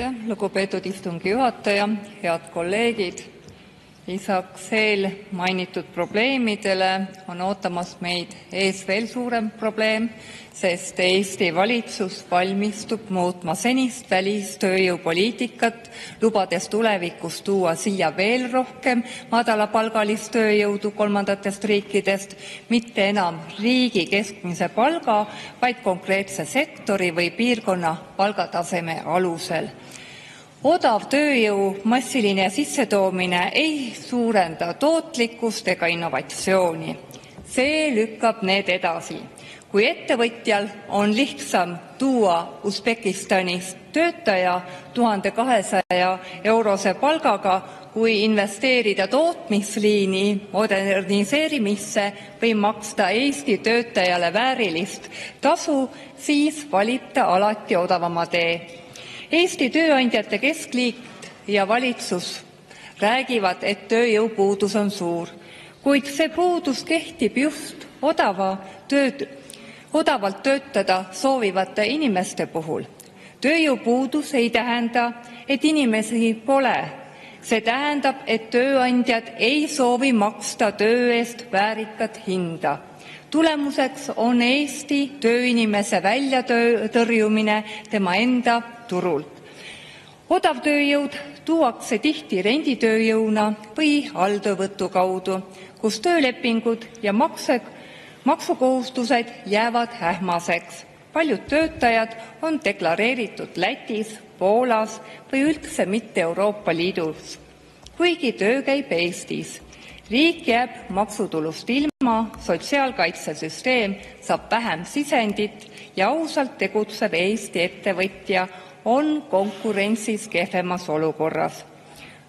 Lugupeetud istungi juhataja, head kolleegid! Lisaks mainitud probleemidele on ootamas meid ees veel suurem probleem, sest Eesti valitsus valmistub muutma senist välistööjõupoliitikat, lubades tulevikus tuua siia veel rohkem madalapalgalist tööjõudu kolmandatest riikidest, mitte enam riigi keskmise palga, vaid konkreetse sektori või piirkonna palgataseme alusel. Odav tööjõu massiline sissetoomine ei suurenda tootlikkust ega innovatsiooni. See lükkab need edasi. Kui ettevõtjal on lihtsam tuua Usbekistanist töötaja 1200-eurose palgaga, kui investeerida tootmisliini moderniseerimisse või maksta Eesti töötajale väärilist tasu, siis valib ta alati odavama tee. Eesti Tööandjate Keskliit ja valitsus räägivad, et tööjõupuudus on suur, kuid see puudus kehtib just odavalt töötada soovivate inimeste puhul. Tööjõupuudus ei tähenda, et inimesi pole. See tähendab, et tööandjad ei soovi maksta töö eest väärikat hinda. Tulemuseks on Eesti tööinimese väljatõrjumine tema enda turult. Odav tööjõud tuuakse tihti renditööjõuna või alltöövõtu kaudu, kus töölepingud ja maksukohustused jäävad ähmaseks. Paljud töötajad on deklareeritud Lätis, Poolas või üldse mitte Euroopa Liidus, kuigi töö käib Eestis. Riik jääb maksutulust ilma, sotsiaalkaitsesüsteem saab vähem sisendit ja ausalt tegutsev Eesti ettevõtja on konkurentsis kehvemas olukorras.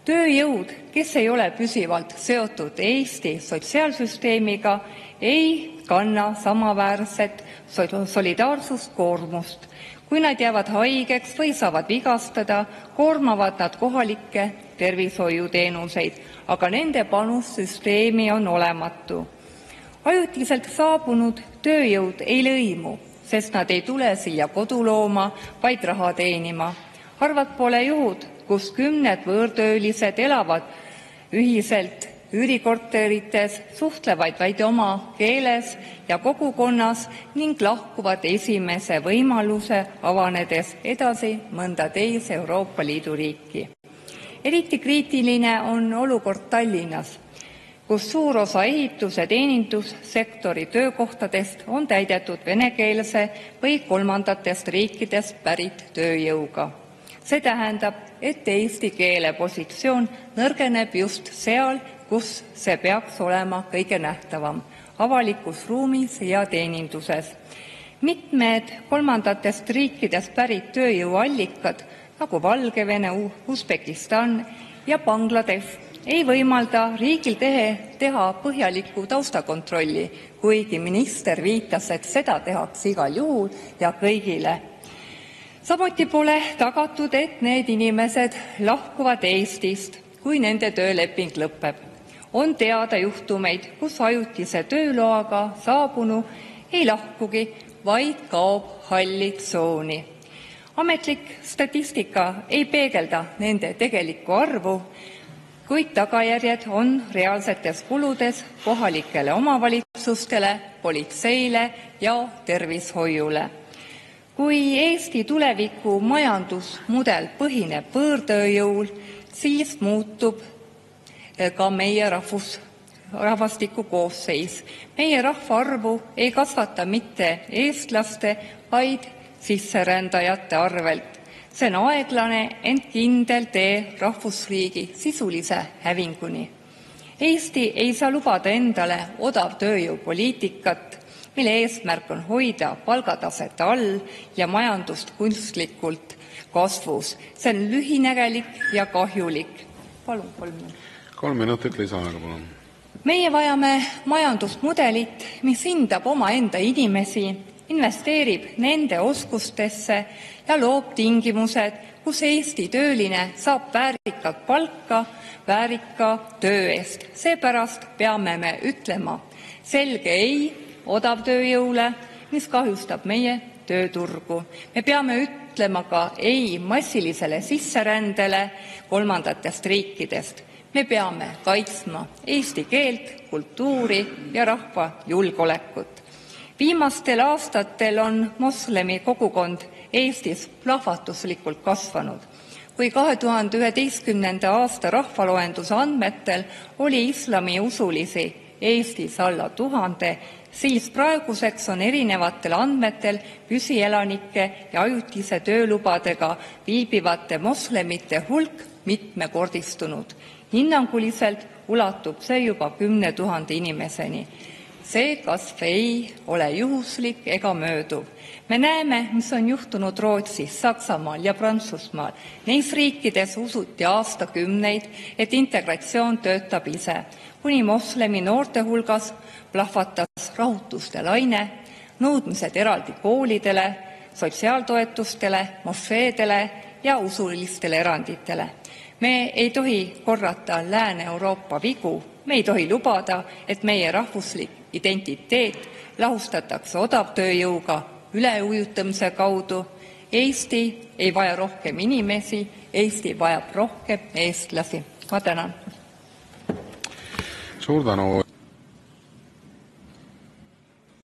Tööjõud, kes ei ole püsivalt seotud Eesti sotsiaalsüsteemiga, ei kanna samaväärset solidaarsuskoormust. Kui nad jäävad haigeks või saavad vigastada, koormavad nad kohalikke tervishoiuteenuseid, aga nende panus süsteemi on olematu. Ajutiselt saabunud tööjõud ei lõimu, sest nad ei tule siia kodu looma, vaid raha teenima. Harvad pole juhud, kus kümned võõrtöölised elavad ühiselt üürikorterites, suhtlevad vaid oma keeles ja kogukonnas ning lahkuvad esimese võimaluse avanedes edasi mõnda teise Euroopa Liidu riiki. Eriti kriitiline on olukord Tallinnas, kus suur osa ehitus- ja teenindussektori töökohtadest on täidetud venekeelse või kolmandatest riikidest pärit tööjõuga. See tähendab, et eesti keele positsioon nõrgeneb just seal, kus see peaks olema kõige nähtavam, avalikus ruumis ja teeninduses. Mitmed kolmandatest riikidest pärit tööjõuallikad, nagu Valgevene, Usbekistan ja Bangladesh, ei võimalda riigil teha põhjalikku taustakontrolli, kuigi minister viitas, et seda tehakse igal juhul ja kõigile. Samuti pole tagatud, et need inimesed lahkuvad Eestist, kui nende tööleping lõpeb. On teada juhtumeid, kus ajutise tööloaga saabunu ei lahkugi, vaid kaob halli tsooni. Ametlik statistika ei peegelda nende tegelikku arvu, kuid tagajärjed on reaalsetes kuludes kohalikele omavalitsustele, politseile ja tervishoiule. Kui Eesti tuleviku majandusmudel põhineb võõrtööjõul, siis muutub ka meie rahvastiku koosseis. Meie rahvaarvu ei kasvata mitte eestlaste, vaid sisserändajate arvelt. See on aeglane, ent kindel tee rahvusriigi sisulise hävinguni. Eesti ei saa lubada endale odavtööjõupoliitikat, mille eesmärk on hoida palgataset all ja majandust kunstlikult kasvus. See on lühinägelik ja kahjulik. Palun 3 minutit. 3 minutit lisaaega, palun. Meie vajame majandusmudelit, mis hindab omaenda inimesi, investeerib nende oskustesse ja loob tingimused, kus Eesti tööline saab väärikat palka väärika töö eest. Seepärast peame me ütlema selge ei odavtööjõule, mis kahjustab meie tööturgu. Me peame ütlema ka ei massilisele sisserändele kolmandatest riikidest. Me peame kaitsma eesti keelt, kultuuri ja rahva julgeolekut. Viimastel aastatel on moslemi kogukond Eestis plahvatuslikult kasvanud. Kui 2011. aasta rahvaloenduse andmetel oli islamiusulisi Eestis alla 1000, siis praeguseks on erinevatel andmetel püsielanike ja ajutise töölubadega viibivate moslemite hulk mitmekordistunud. Hinnanguliselt ulatub see juba 10 000 inimeseni. See kasv ei ole juhuslik ega mööduv. Me näeme, mis on juhtunud Rootsis, Saksamaal ja Prantsusmaal. Neis riikides usuti aastakümneid, et integratsioon töötab ise, kuni moslemi noorte hulgas plahvatas rahutuste laine, nõudmised eraldi koolidele, sotsiaaltoetustele, mošeedele ja usulistele eranditele. Me ei tohi korrata Lääne-Euroopa vigu, me ei tohi lubada, et meie rahvuslik identiteet lahustatakse odavtööjõuga üleujutamise kaudu. Eesti ei vaja rohkem inimesi, Eesti vajab rohkem eestlasi. Ma tänan. Suur tänu